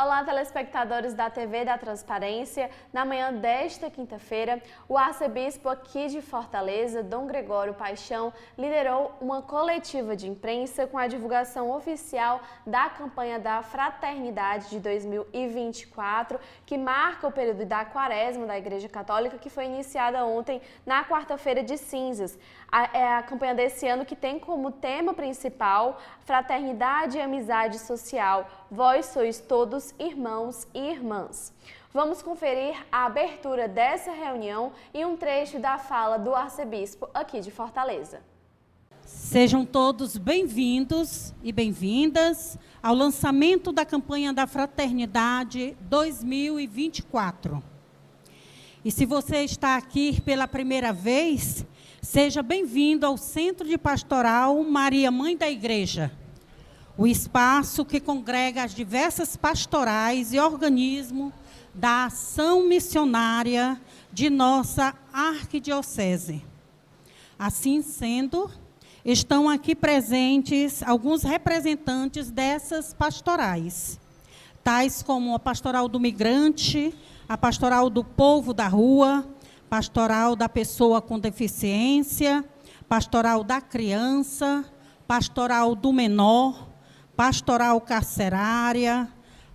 Olá, telespectadores da TV da Transparência. Na manhã desta quinta-feira, o arcebispo aqui de Fortaleza, Dom Gregório Paixão, liderou uma coletiva de imprensa com a divulgação oficial da campanha da Fraternidade de 2024, que marca o período da Quaresma da Igreja Católica, que foi iniciada ontem, na quarta-feira de cinzas. É a campanha desse ano que tem como tema principal Fraternidade e Amizade Social. Vós sois todos irmãos e irmãs. Vamos conferir a abertura dessa reunião e um trecho da fala do arcebispo aqui de Fortaleza. Sejam todos bem-vindos e bem-vindas ao lançamento da campanha da Fraternidade 2024. E se você está aqui pela primeira vez, seja bem-vindo ao Centro de Pastoral Maria Mãe da Igreja, o espaço que congrega as diversas pastorais e organismos da ação missionária de nossa arquidiocese. Assim sendo, estão aqui presentes alguns representantes dessas pastorais, tais como a Pastoral do Migrante, a Pastoral do Povo da Rua, Pastoral da Pessoa com Deficiência, Pastoral da Criança, Pastoral do Menor, Pastoral Carcerária,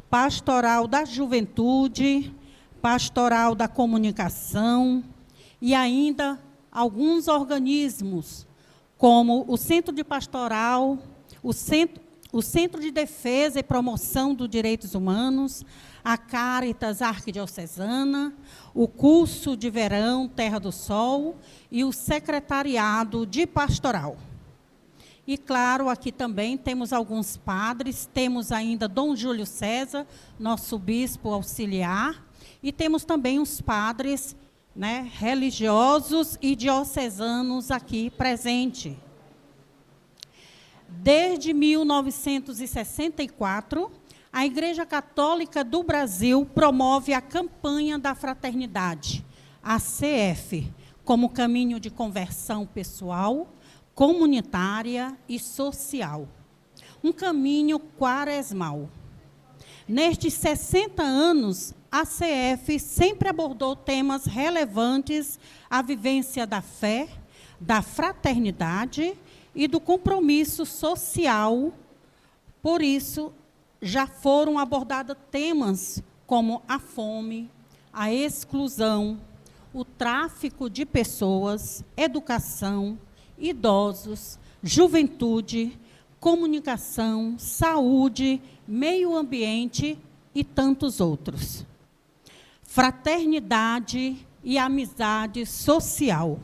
Pastoral da Juventude, Pastoral da Comunicação e ainda alguns organismos, como o Centro de Pastoral, o Centro de Defesa e Promoção dos Direitos Humanos, a Cáritas Arquidiocesana, o Curso de Verão Terra do Sol e o Secretariado de Pastoral. E, claro, aqui também temos alguns padres, temos ainda Dom Júlio César, nosso bispo auxiliar, e temos também os padres, religiosos e diocesanos aqui presentes. Desde 1964, a Igreja Católica do Brasil promove a campanha da Fraternidade, a CF, como caminho de conversão pessoal, comunitária e social. Um caminho quaresmal. Nestes 60 anos, a CF sempre abordou temas relevantes à vivência da fé, da fraternidade e do compromisso social. Por isso, já foram abordados temas como a fome, a exclusão, o tráfico de pessoas, educação, idosos, juventude, comunicação, saúde, meio ambiente e tantos outros. Fraternidade e amizade social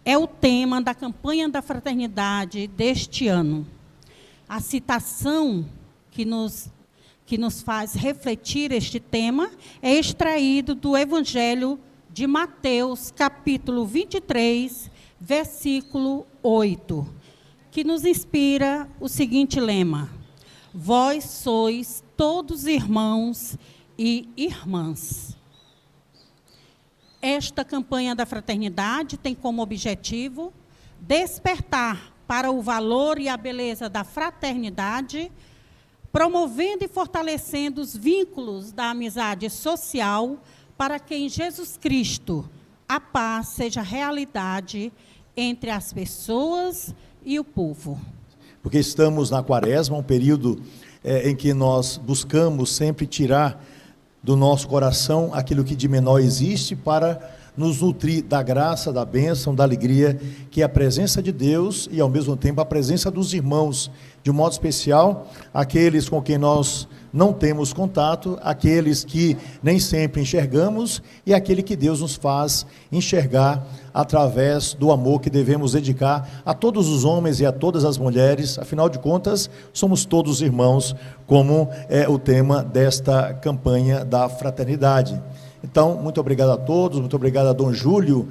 é o tema da campanha da Fraternidade deste ano. A citação que nos faz refletir este tema é extraído do Evangelho de Mateus, capítulo 23, versículo 8, que nos inspira o seguinte lema: vós sois todos irmãos e irmãs. Esta campanha da fraternidade tem como objetivo despertar para o valor e a beleza da fraternidade, promovendo e fortalecendo os vínculos da amizade social para que em Jesus Cristo a paz seja realidade entre as pessoas e o povo. Porque estamos na Quaresma, um período em que nós buscamos sempre tirar do nosso coração aquilo que de menor existe para nos nutrir da graça, da bênção, da alegria, que é a presença de Deus e, ao mesmo tempo, a presença dos irmãos, de um modo especial, aqueles com quem nós não temos contato, aqueles que nem sempre enxergamos e aquele que Deus nos faz enxergar através do amor que devemos dedicar a todos os homens e a todas as mulheres. Afinal de contas, somos todos irmãos, como é o tema desta campanha da fraternidade. Então, muito obrigado a todos, muito obrigado a Dom Júlio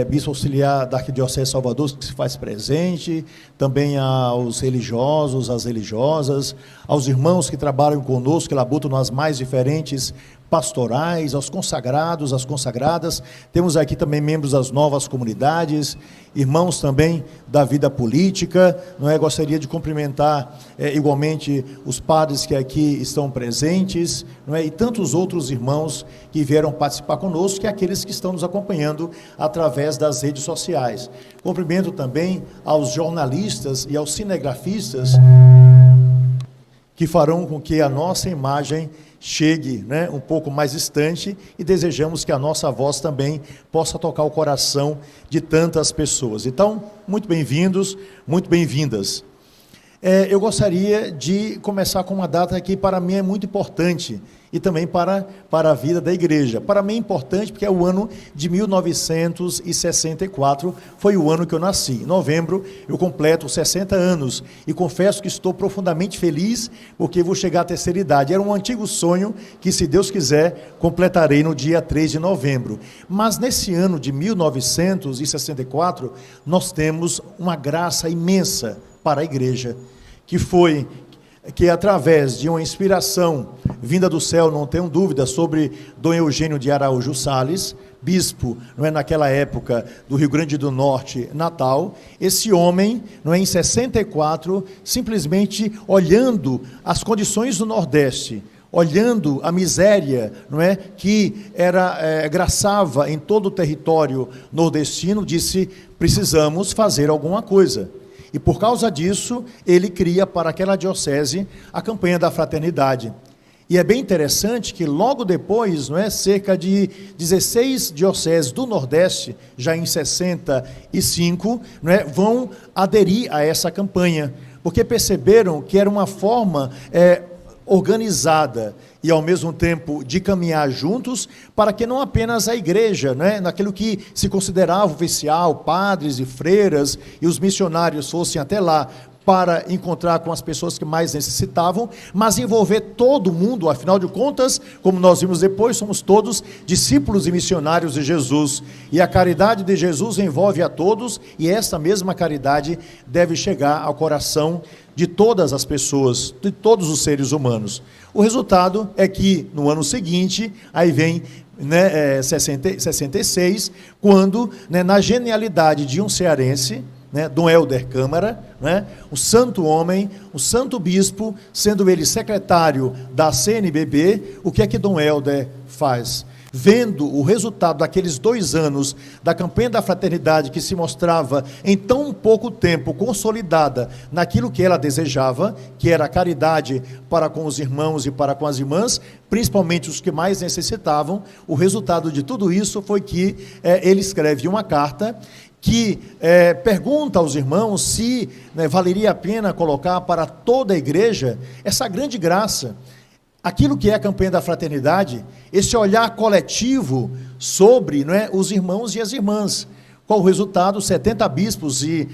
bispo auxiliar da Arquidiocese de Salvador, que se faz presente, também aos religiosos, às religiosas, aos irmãos que trabalham conosco, que labutam nas mais diferentes pastorais, aos consagrados, às consagradas. Temos aqui também membros das novas comunidades, irmãos também da vida política, não é? Gostaria de cumprimentar igualmente os padres que aqui estão presentes, não é? E tantos outros irmãos que vieram participar conosco, que é aqueles que estão nos acompanhando através das redes sociais. Cumprimento também aos jornalistas e aos cinegrafistas que farão com que a nossa imagem chegue, né, um pouco mais distante, e desejamos que a nossa voz também possa tocar o coração de tantas pessoas. Então, muito bem-vindos, muito bem-vindas. Eu gostaria de começar com uma data que para mim é muito importante, e também para a vida da igreja. Para mim é importante porque é o ano de 1964, foi o ano que eu nasci. Em novembro eu completo 60 anos, e confesso que estou profundamente feliz, porque vou chegar à terceira idade. Era um antigo sonho que, se Deus quiser, completarei no dia 3 de novembro. Mas nesse ano de 1964, nós temos uma graça imensa para a igreja, que através de uma inspiração vinda do céu, não tenho dúvida, sobre Dom Eugênio de Araújo Sales, bispo, não é, naquela época do Rio Grande do Norte, Natal. Esse homem, não é, em 64, simplesmente olhando as condições do Nordeste, olhando a miséria, não é, que graçava em todo o território nordestino, disse: precisamos fazer alguma coisa. E por causa disso, ele cria para aquela diocese a campanha da fraternidade. E é bem interessante que logo depois, não é, cerca de 16 dioceses do Nordeste, já em 65, não é, vão aderir a essa campanha, porque perceberam que era uma forma organizada e ao mesmo tempo de caminhar juntos, para que não apenas a igreja, né, naquilo que se considerava oficial, padres e freiras e os missionários fossem até lá para encontrar com as pessoas que mais necessitavam, mas envolver todo mundo. Afinal de contas, como nós vimos depois, somos todos discípulos e missionários de Jesus, e a caridade de Jesus envolve a todos, e essa mesma caridade deve chegar ao coração de todas as pessoas, de todos os seres humanos. O resultado é que no ano seguinte, aí vem 66, quando, na genialidade de um cearense, Dom Helder Câmara, o santo homem, o santo bispo, sendo ele secretário da CNBB, o que é que Dom Helder faz? Vendo o resultado daqueles 2 anos da campanha da fraternidade, que se mostrava em tão pouco tempo consolidada naquilo que ela desejava, que era a caridade para com os irmãos e para com as irmãs, principalmente os que mais necessitavam, o resultado de tudo isso foi que ele escreve uma carta que pergunta aos irmãos se valeria a pena colocar para toda a igreja essa grande graça, aquilo que é a campanha da fraternidade, esse olhar coletivo sobre, os irmãos e as irmãs. Qual o resultado? 70 bispos e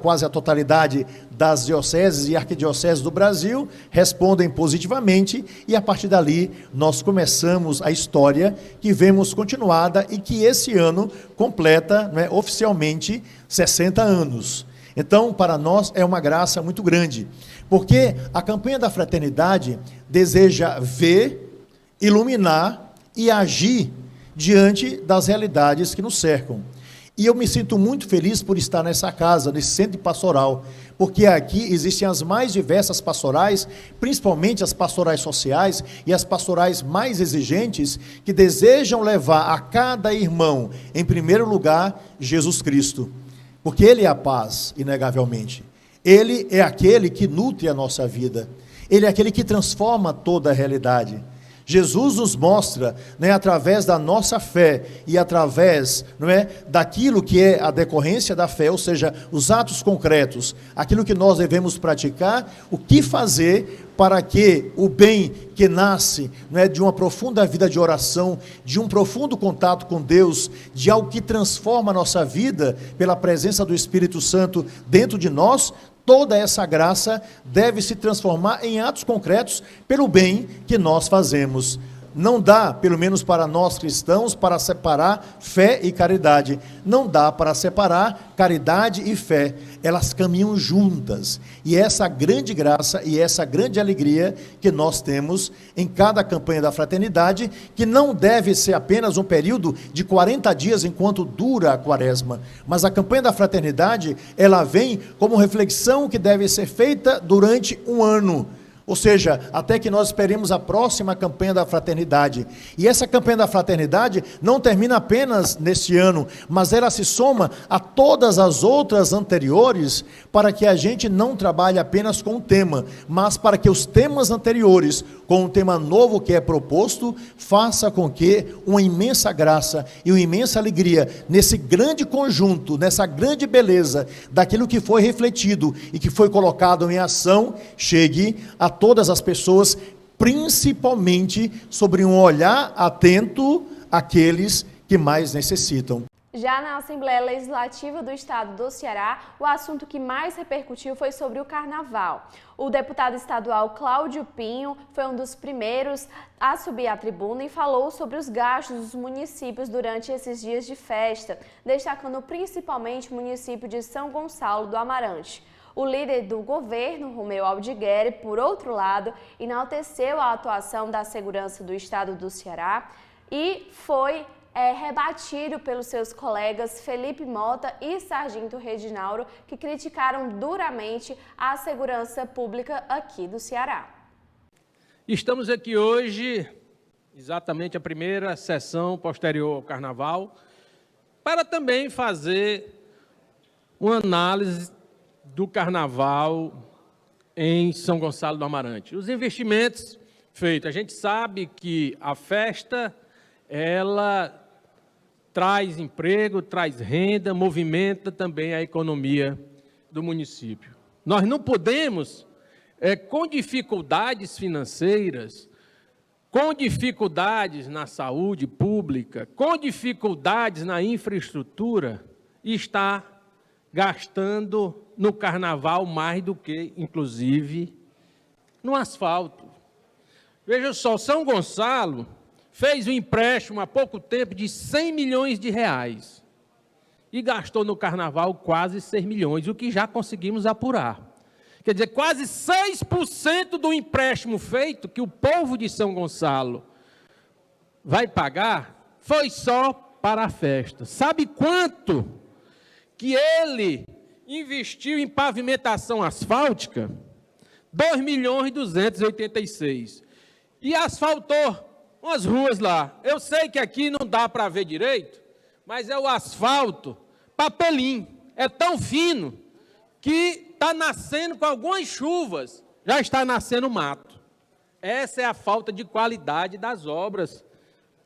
quase a totalidade das dioceses e arquidioceses do Brasil respondem positivamente, e a partir dali nós começamos a história que vemos continuada e que esse ano completa oficialmente 60 anos. Então, para nós é uma graça muito grande, porque a campanha da fraternidade deseja ver, iluminar e agir diante das realidades que nos cercam. E eu me sinto muito feliz por estar nessa casa, nesse centro pastoral, porque aqui existem as mais diversas pastorais, principalmente as pastorais sociais e as pastorais mais exigentes, que desejam levar a cada irmão, em primeiro lugar, Jesus Cristo, porque Ele é a paz, inegavelmente. Ele é aquele que nutre a nossa vida, Ele é aquele que transforma toda a realidade. Jesus nos mostra, através da nossa fé e através, daquilo que é a decorrência da fé, ou seja, os atos concretos, aquilo que nós devemos praticar, o que fazer para que o bem que nasce, de uma profunda vida de oração, de um profundo contato com Deus, de algo que transforma a nossa vida pela presença do Espírito Santo dentro de nós, toda essa graça deve se transformar em atos concretos pelo bem que nós fazemos. Não dá, pelo menos para nós cristãos, para separar fé e caridade. Não dá para separar caridade e fé. Elas caminham juntas. E essa grande graça e essa grande alegria que nós temos em cada campanha da fraternidade, que não deve ser apenas um período de 40 dias enquanto dura a quaresma, mas a campanha da fraternidade, ela vem como reflexão que deve ser feita durante um ano. Ou seja, até que nós esperemos a próxima campanha da fraternidade. E essa campanha da fraternidade não termina apenas neste ano, mas ela se soma a todas as outras anteriores, para que a gente não trabalhe apenas com o tema, mas para que os temas anteriores, com o tema novo que é proposto, faça com que uma imensa graça e uma imensa alegria, nesse grande conjunto, nessa grande beleza, daquilo que foi refletido e que foi colocado em ação, chegue a todas as pessoas, principalmente sobre um olhar atento àqueles que mais necessitam. Já na Assembleia Legislativa do Estado do Ceará, o assunto que mais repercutiu foi sobre o Carnaval. O deputado estadual Cláudio Pinho foi um dos primeiros a subir à tribuna e falou sobre os gastos dos municípios durante esses dias de festa, destacando principalmente o município de São Gonçalo do Amarante. O líder do governo, Romeu Aldigueri, por outro lado, enalteceu a atuação da segurança do estado do Ceará e foi rebatido pelos seus colegas Felipe Mota e Sargento Reginaldo, que criticaram duramente a segurança pública aqui do Ceará. Estamos aqui hoje, exatamente a primeira sessão posterior ao Carnaval, para também fazer uma análise do Carnaval em São Gonçalo do Amarante. Os investimentos feitos, a gente sabe que a festa, ela traz emprego, traz renda, movimenta também a economia do município. Nós não podemos, com dificuldades financeiras, com dificuldades na saúde pública, com dificuldades na infraestrutura, estar gastando no Carnaval mais do que, inclusive, no asfalto. Veja só, São Gonçalo fez um empréstimo há pouco tempo de 100 milhões de reais e gastou no Carnaval quase 6 milhões, o que já conseguimos apurar. Quer dizer, quase 6% do empréstimo feito, que o povo de São Gonçalo vai pagar, foi só para a festa. Sabe quanto que ele investiu em pavimentação asfáltica? 2.286.000. E asfaltou umas ruas lá. Eu sei que aqui não dá para ver direito, mas é o asfalto papelim. É tão fino que está nascendo com algumas chuvas, já está nascendo mato. Essa é a falta de qualidade das obras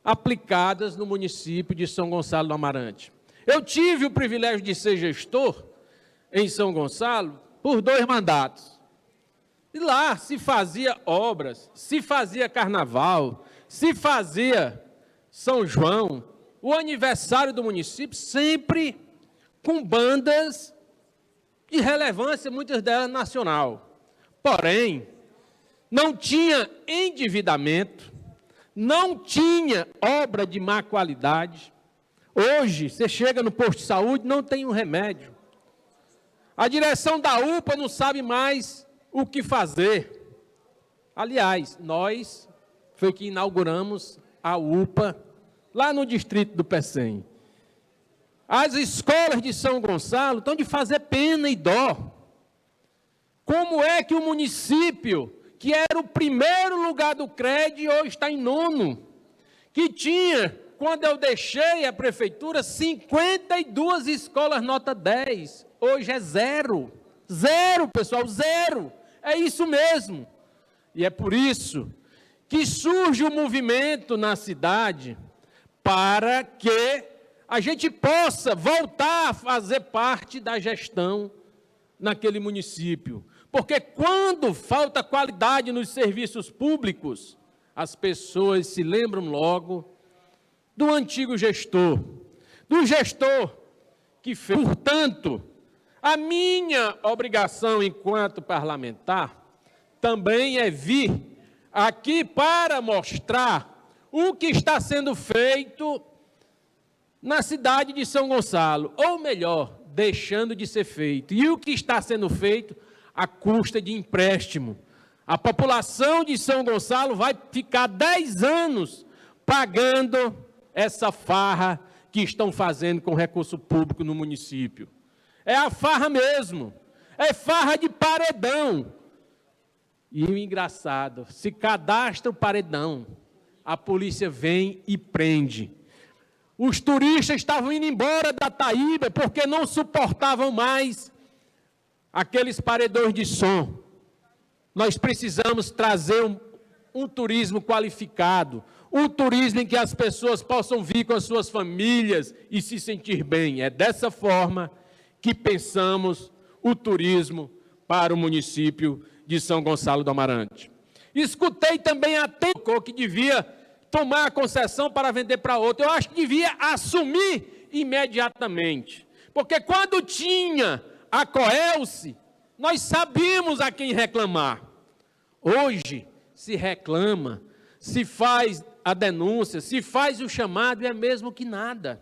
aplicadas no município de São Gonçalo do Amarante. Eu tive o privilégio de ser gestor em São Gonçalo por 2 mandatos. E lá se fazia obras, se fazia carnaval, se fazia São João, o aniversário do município, sempre com bandas de relevância, muitas delas nacional. Porém, não tinha endividamento, não tinha obra de má qualidade. Hoje, você chega no posto de saúde, não tem um remédio. A direção da UPA não sabe mais o que fazer. Aliás, nós foi que inauguramos a UPA lá no distrito do Pecém. As escolas de São Gonçalo estão de fazer pena e dó. Como é que o município, que era o primeiro lugar do CRED, hoje está em 9º, que tinha, quando eu deixei a prefeitura, 52 escolas nota 10, hoje é 0. 0, pessoal, 0. É isso mesmo. E é por isso que surge o movimento na cidade para que a gente possa voltar a fazer parte da gestão naquele município. Porque quando falta qualidade nos serviços públicos, as pessoas se lembram logo do antigo gestor, do gestor que fez. Portanto, a minha obrigação enquanto parlamentar também é vir aqui para mostrar o que está sendo feito na cidade de São Gonçalo, ou melhor, deixando de ser feito. E o que está sendo feito à custa de empréstimo. A população de São Gonçalo vai ficar 10 anos pagando essa farra que estão fazendo com recurso público no município. É a farra mesmo, é farra de paredão. E o engraçado, se cadastra o paredão, a polícia vem e prende. Os turistas estavam indo embora da Taíba porque não suportavam mais aqueles paredões de som. Nós precisamos trazer um turismo qualificado, um turismo em que as pessoas possam vir com as suas famílias e se sentir bem. É dessa forma que pensamos o turismo para o município de São Gonçalo do Amarante. Escutei também a Tenco que devia tomar a concessão para vender para outro. Eu acho que devia assumir imediatamente, porque quando tinha a Coelce, nós sabíamos a quem reclamar. Hoje se reclama, se faz a denúncia, se faz o chamado e é mesmo que nada.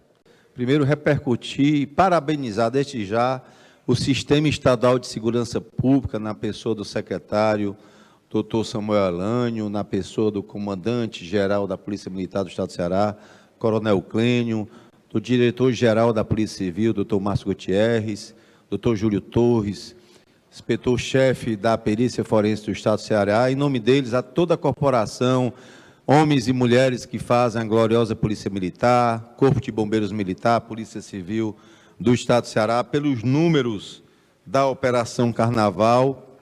Primeiro, repercutir e parabenizar desde já o Sistema Estadual de Segurança Pública, na pessoa do secretário Dr. Samuel Alânio, na pessoa do comandante-geral da Polícia Militar do Estado do Ceará, Coronel Clênio, do diretor-geral da Polícia Civil, Dr. Márcio Gutierrez, Dr. Júlio Torres, inspetor-chefe da Perícia Forense do Estado do Ceará, em nome deles, a toda a corporação, homens e mulheres que fazem a gloriosa Polícia Militar, Corpo de Bombeiros Militar, Polícia Civil do Estado do Ceará, pelos números da Operação Carnaval,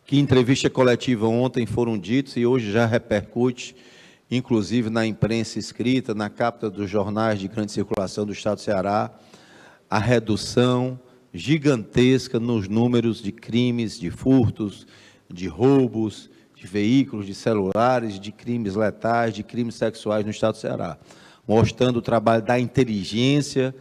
que em entrevista coletiva ontem foram ditos e hoje já repercute, inclusive na imprensa escrita, na capa dos jornais de grande circulação do Estado do Ceará, a redução gigantesca nos números de crimes, de furtos, de roubos, de veículos, de celulares, de crimes letais, de crimes sexuais no Estado do Ceará, mostrando o trabalho da inteligência,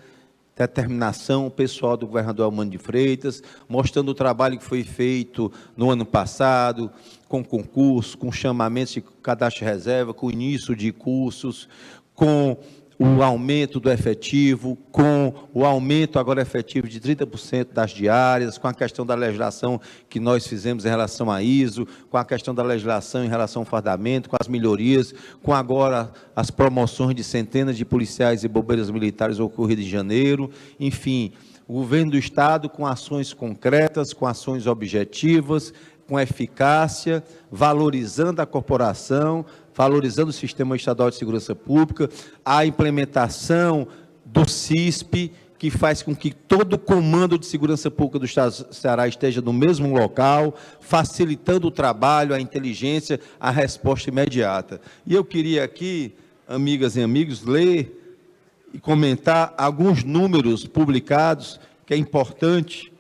determinação pessoal do governador Armando de Freitas, mostrando o trabalho que foi feito no ano passado, com concurso, com chamamentos de cadastro de reserva, com início de cursos, com o aumento do efetivo, com o aumento agora efetivo de 30% das diárias, com a questão da legislação que nós fizemos em relação à ISO, com a questão da legislação em relação ao fardamento, com as melhorias, com agora as promoções de centenas de policiais e bombeiros militares ocorridas em janeiro, enfim, o governo do Estado com ações concretas, com ações objetivas, com eficácia, valorizando a corporação, valorizando o Sistema Estadual de Segurança Pública, a implementação do CISP, que faz com que todo o comando de segurança pública do Estado do Ceará esteja no mesmo local, facilitando o trabalho, a inteligência, a resposta imediata. E eu queria aqui, amigas e amigos, ler e comentar alguns números publicados, que é importante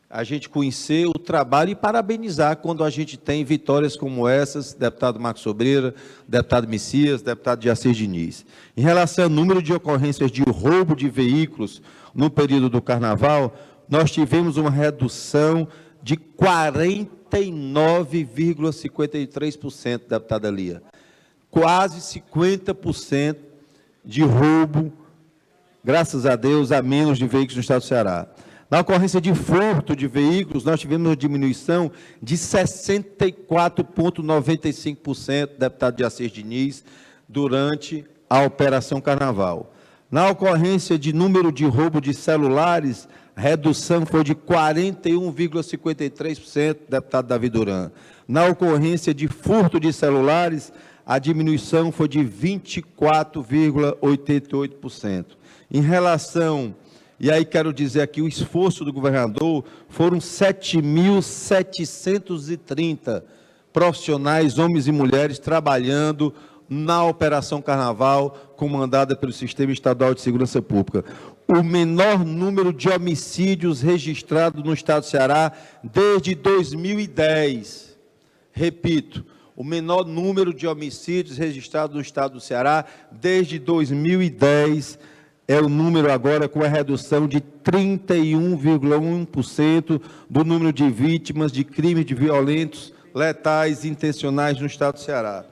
a gente conhecer o trabalho e parabenizar quando a gente tem vitórias como essas, deputado Marcos Sobreira, deputado Messias, deputado Jacir Diniz. Em relação ao número de ocorrências de roubo de veículos no período do Carnaval, nós tivemos uma redução de 49,53%, deputada Lia. Quase 50% de roubo, graças a Deus, a menos de veículos no Estado do Ceará. Na ocorrência de furto de veículos, nós tivemos uma diminuição de 64,95%, deputado Jacir Diniz, durante a Operação Carnaval. Na ocorrência de número de roubo de celulares, a redução foi de 41,53%, deputado Davi Duran. Na ocorrência de furto de celulares, a diminuição foi de 24,88%. Em relação... E aí quero dizer aqui, o esforço do governador, foram 7.730 profissionais, homens e mulheres, trabalhando na Operação Carnaval, comandada pelo Sistema Estadual de Segurança Pública. O menor número de homicídios registrados no Estado do Ceará desde 2010. Repito, o menor número de homicídios registrados no Estado do Ceará desde 2010, é o número agora com a redução de 31,1% do número de vítimas de crimes de violentos, letais e intencionais no Estado do Ceará.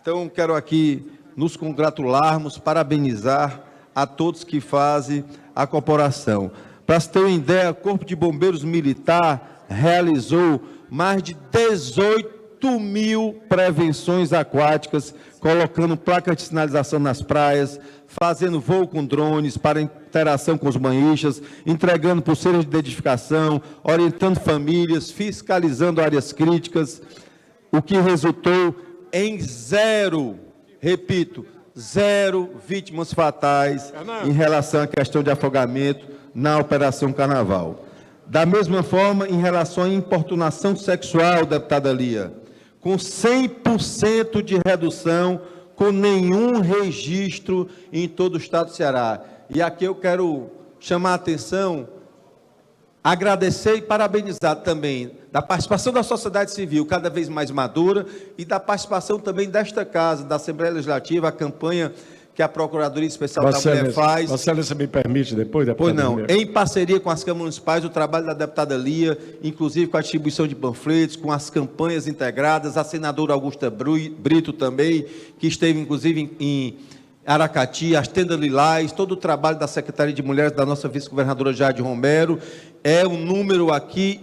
Então, quero aqui nos congratularmos, parabenizar a todos que fazem a corporação. Para se ter uma ideia, o Corpo de Bombeiros Militar realizou mais de 18.000 prevenções aquáticas, colocando placas de sinalização nas praias, fazendo voo com drones para interação com os banhistas, entregando pulseiras de identificação, orientando famílias, fiscalizando áreas críticas, o que resultou em zero, repito, zero vítimas fatais em relação à questão de afogamento na Operação Carnaval. Da mesma forma, em relação à importunação sexual, deputada Lia, com 100% de redução, com nenhum registro em todo o estado do Ceará. E aqui eu quero chamar a atenção, agradecer e parabenizar também da participação da sociedade civil cada vez mais madura e da participação também desta casa, da Assembleia Legislativa, a campanha que a Procuradoria Especial da Mulher faz. Vossa Excelência me permite depois, deputada? Pois não, em parceria com as câmaras municipais, o trabalho da deputada Lia, inclusive com a distribuição de panfletos, com as campanhas integradas, a senadora Augusta Brito também, que esteve inclusive em Aracati, as tendas lilás, todo o trabalho da Secretaria de Mulheres, da nossa vice-governadora Jade Romero, é um número aqui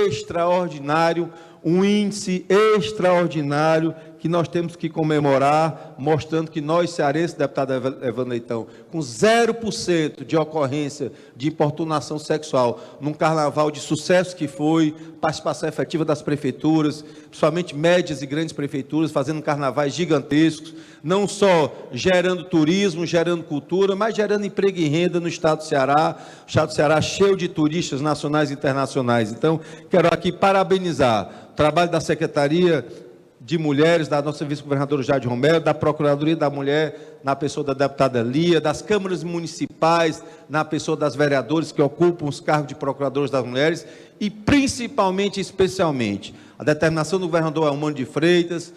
extraordinário, um índice extraordinário que nós temos que comemorar, mostrando que nós, cearenses, deputado Evandro Leitão, com 0% de ocorrência de importunação sexual num carnaval de sucesso que foi, participação efetiva das prefeituras, principalmente médias e grandes prefeituras, fazendo carnavais gigantescos, não só gerando turismo, gerando cultura, mas gerando emprego e renda no estado do Ceará, o estado do Ceará cheio de turistas nacionais e internacionais. Então, quero aqui parabenizar o trabalho da Secretaria de Mulheres, da nossa vice-governadora Jade Romero, da Procuradoria da Mulher, na pessoa da deputada Lia, das câmaras municipais, na pessoa das vereadoras que ocupam os cargos de procuradores das mulheres, e principalmente, especialmente, a determinação do governador Elmano de Freitas,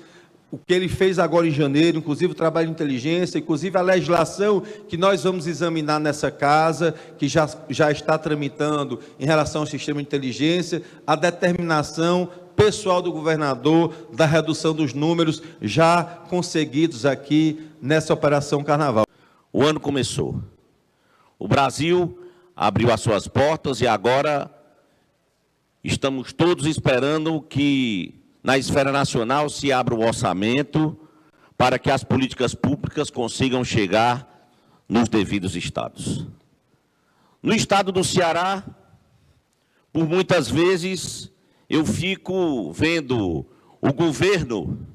o que ele fez agora em janeiro, inclusive o trabalho de inteligência, inclusive a legislação que nós vamos examinar nessa casa, que já está tramitando em relação ao sistema de inteligência, a determinação pessoal do governador da redução dos números já conseguidos aqui nessa Operação Carnaval. O ano começou. O Brasil abriu as suas portas e agora estamos todos esperando que na esfera nacional se abra o orçamento para que as políticas públicas consigam chegar nos devidos estados. No estado do Ceará, por muitas vezes, eu fico vendo o governo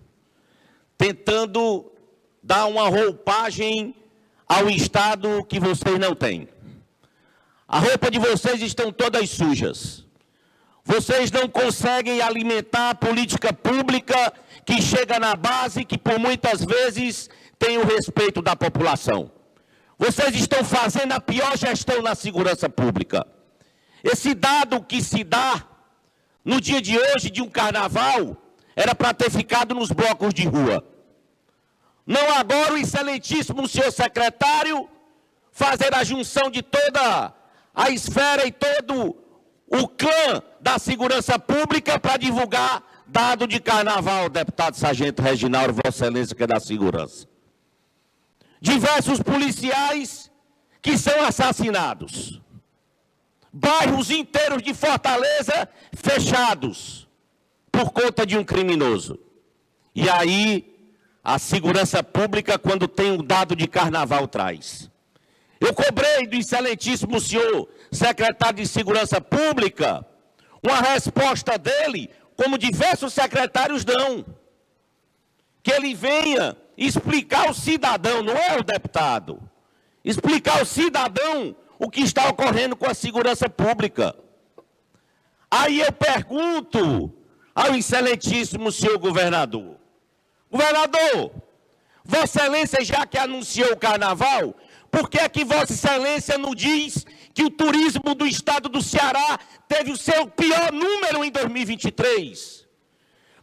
tentando dar uma roupagem ao estado que vocês não têm. A roupa de vocês estão todas sujas. Vocês não conseguem alimentar a política pública que chega na base, que por muitas vezes tem o respeito da população. Vocês estão fazendo a pior gestão na segurança pública. Esse dado que se dá no dia de hoje, de um carnaval, era para ter ficado nos blocos de rua. Não agora o excelentíssimo senhor secretário fazer a junção de toda a esfera e todo o clã da segurança pública para divulgar dado de carnaval, deputado Sargento Reginaldo, Vossa Excelência, que é da segurança. Diversos policiais que são assassinados. Bairros inteiros de Fortaleza fechados por conta de um criminoso. E aí, a segurança pública, quando tem um dado de carnaval, traz. Eu cobrei do excelentíssimo senhor secretário de Segurança Pública uma resposta dele, como diversos secretários dão. Que ele venha explicar ao cidadão, não é o deputado, explicar ao cidadão o que está ocorrendo com a segurança pública. Aí eu pergunto ao excelentíssimo senhor governador: governador, Vossa Excelência, já que anunciou o carnaval, por que é que Vossa Excelência não diz que o turismo do estado do Ceará teve o seu pior número em 2023?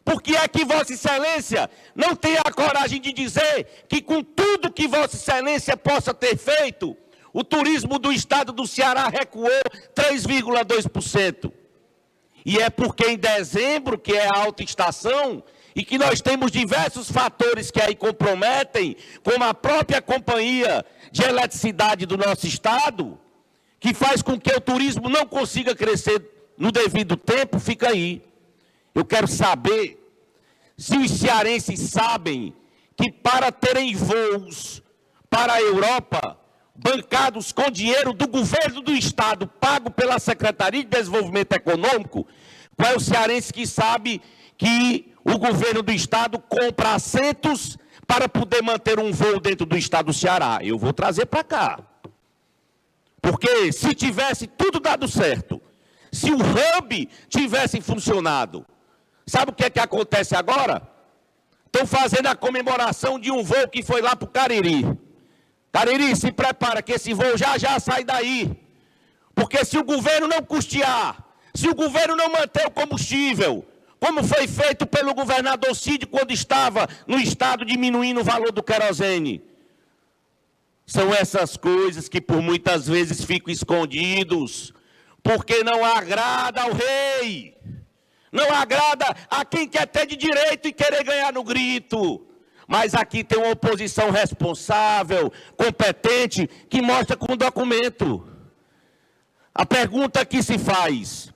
Por que é que Vossa Excelência não tem a coragem de dizer que com tudo que Vossa Excelência possa ter feito, o turismo do estado do Ceará recuou 3,2%? E é porque em dezembro, que é a alta estação, e que nós temos diversos fatores que aí comprometem, como a própria companhia de eletricidade do nosso estado, que faz com que o turismo não consiga crescer no devido tempo, fica aí. Eu quero saber se os cearenses sabem que para terem voos para a Europa, bancados com dinheiro do governo do estado, pago pela Secretaria de Desenvolvimento Econômico, qual é o cearense que sabe que o governo do estado compra assentos para poder manter um voo dentro do estado do Ceará? Eu vou trazer para cá. Porque se tivesse tudo dado certo, se o hub tivesse funcionado, sabe o que é que acontece agora? Estão fazendo a comemoração de um voo que foi lá para o Cariri. Cariri, se prepara que esse voo já sai daí. Porque se o governo não custear, se o governo não manter o combustível, como foi feito pelo governador Cid quando estava no estado diminuindo o valor do querosene, são essas coisas que por muitas vezes ficam escondidos, porque não agrada ao rei, não agrada a quem quer ter de direito e querer ganhar no grito. Mas aqui tem uma oposição responsável, competente, que mostra com o documento. A pergunta que se faz,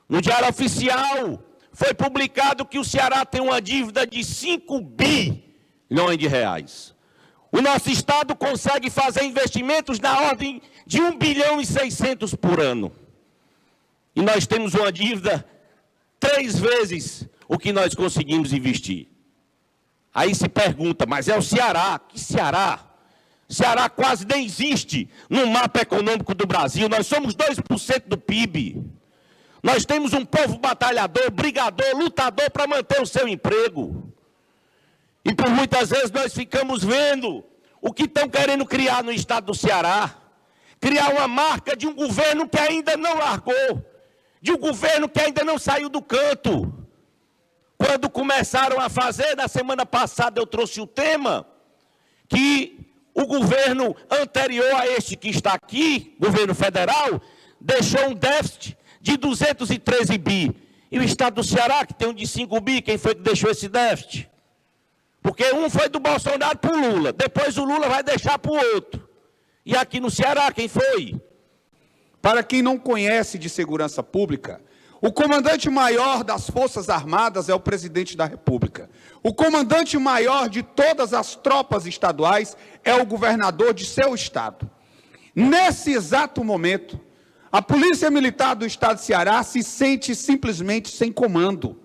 no Diário Oficial, foi publicado que o Ceará tem uma dívida de 5 bilhões de reais. O nosso estado consegue fazer investimentos na ordem de 1 bilhão e 600 por ano. E nós temos uma dívida 3 vezes o que nós conseguimos investir. Aí se pergunta, mas é o Ceará? Que Ceará? Ceará quase nem existe no mapa econômico do Brasil. Nós somos 2% do PIB. Nós temos um povo batalhador, brigador, lutador para manter o seu emprego. E por muitas vezes nós ficamos vendo o que estão querendo criar no estado do Ceará. Criar uma marca de um governo que ainda não largou, de um governo que ainda não saiu do canto. Quando começaram a fazer, na semana passada eu trouxe o tema, que o governo anterior a este que está aqui, governo federal, deixou um déficit de 213 bi. E o estado do Ceará, que tem um de 5 bi, quem foi que deixou esse déficit? Porque um foi do Bolsonaro para o Lula, depois o Lula vai deixar para o outro. E aqui no Ceará, quem foi? Para quem não conhece de segurança pública, o comandante maior das Forças Armadas é o presidente da República. O comandante maior de todas as tropas estaduais é o governador de seu estado. Nesse exato momento, a Polícia Militar do estado de Ceará se sente simplesmente sem comando.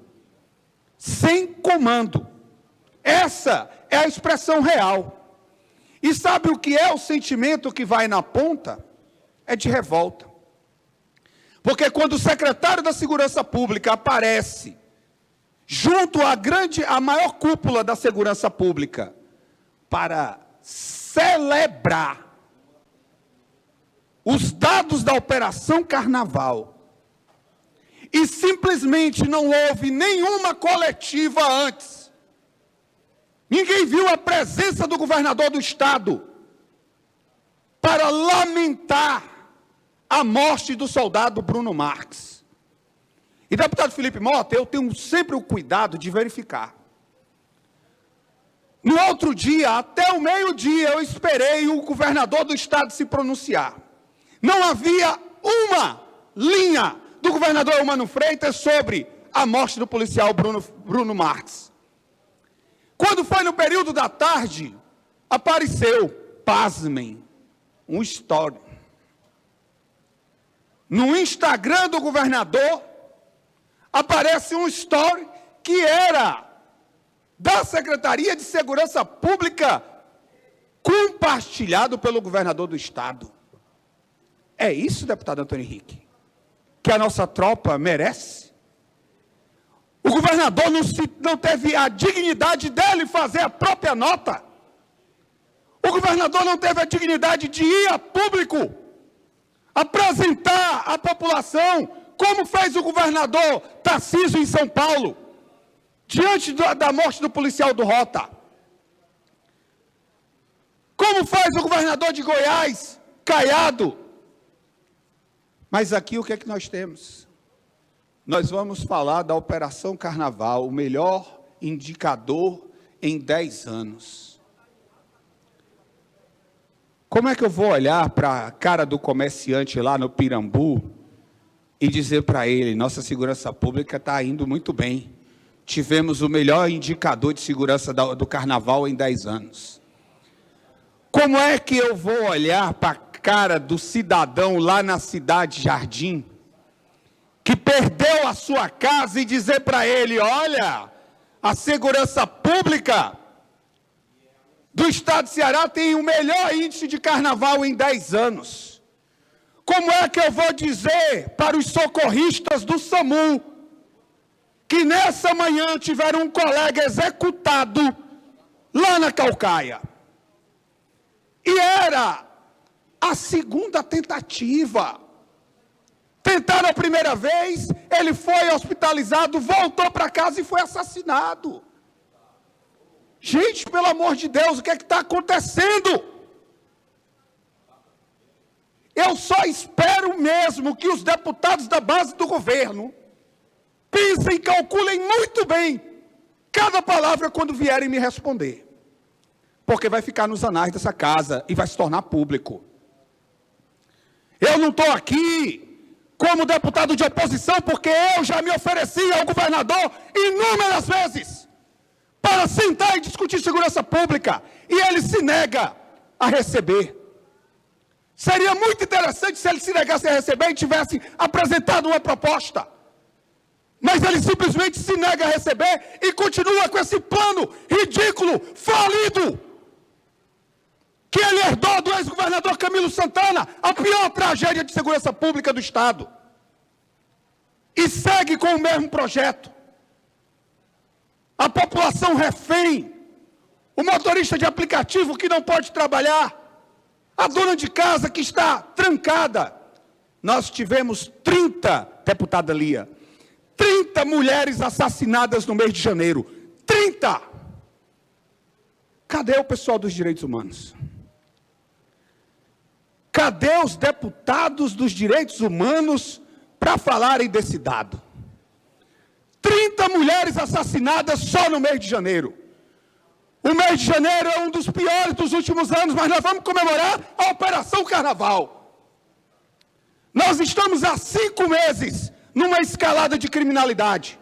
Sem comando. Essa é a expressão real. E sabe o que é o sentimento que vai na ponta? É de revolta. Porque quando o secretário da Segurança Pública aparece junto à maior cúpula da segurança pública para celebrar os dados da Operação Carnaval e simplesmente não houve nenhuma coletiva antes, ninguém viu a presença do governador do estado para lamentar a morte do soldado Bruno Marques. E, deputado Felipe Mota, eu tenho sempre o cuidado de verificar. No outro dia, até o meio-dia, eu esperei o governador do estado se pronunciar. Não havia uma linha do governador Eumano Freitas sobre a morte do policial Bruno Marques. Quando foi no período da tarde, apareceu, pasmem, um story. No Instagram do governador, aparece um story que era da Secretaria de Segurança Pública, compartilhado pelo governador do estado. É isso, deputado Antônio Henrique, que a nossa tropa merece? O governador não teve a dignidade dele fazer a própria nota. O governador não teve a dignidade de ir a público, apresentar à população, como fez o governador Tarcísio em São Paulo, diante da morte do policial do Rota. Como faz o governador de Goiás, Caiado. Mas aqui o que é que nós temos? Nós vamos falar da Operação Carnaval, o melhor indicador em 10 anos. Como é que eu vou olhar para a cara do comerciante lá no Pirambu e dizer para ele, nossa segurança pública está indo muito bem. Tivemos o melhor indicador de segurança do carnaval em 10 anos. Como é que eu vou olhar para a cara do cidadão lá na Cidade Jardim, que perdeu a sua casa, e dizer para ele, olha, a segurança pública do estado de Ceará tem o melhor índice de carnaval em 10 anos. Como é que eu vou dizer para os socorristas do SAMU que nessa manhã tiveram um colega executado lá na Caucaia? E era a segunda tentativa. Tentaram a primeira vez, ele foi hospitalizado, voltou para casa e foi assassinado. Gente, pelo amor de Deus, o que é que está acontecendo? Eu só espero mesmo que os deputados da base do governo pensem e calculem muito bem cada palavra quando vierem me responder. Porque vai ficar nos anais dessa casa e vai se tornar público. Eu não estou aqui como deputado de oposição porque eu já me ofereci ao governador inúmeras vezes para sentar e discutir segurança pública, e ele se nega a receber. Seria muito interessante se ele se negasse a receber e tivesse apresentado uma proposta. Mas ele simplesmente se nega a receber e continua com esse plano ridículo, falido, que ele herdou do ex-governador Camilo Santana, a pior tragédia de segurança pública do Estado. E segue com o mesmo projeto. A população refém, o motorista de aplicativo que não pode trabalhar, a dona de casa que está trancada. Nós tivemos 30, deputada Lia, 30 mulheres assassinadas no mês de janeiro. 30! Cadê o pessoal dos direitos humanos? Cadê os deputados dos direitos humanos para falarem desse dado? 30 mulheres assassinadas só no mês de janeiro. O mês de janeiro é um dos piores dos últimos anos, mas nós vamos comemorar a Operação Carnaval. Nós estamos há 5 meses numa escalada de criminalidade.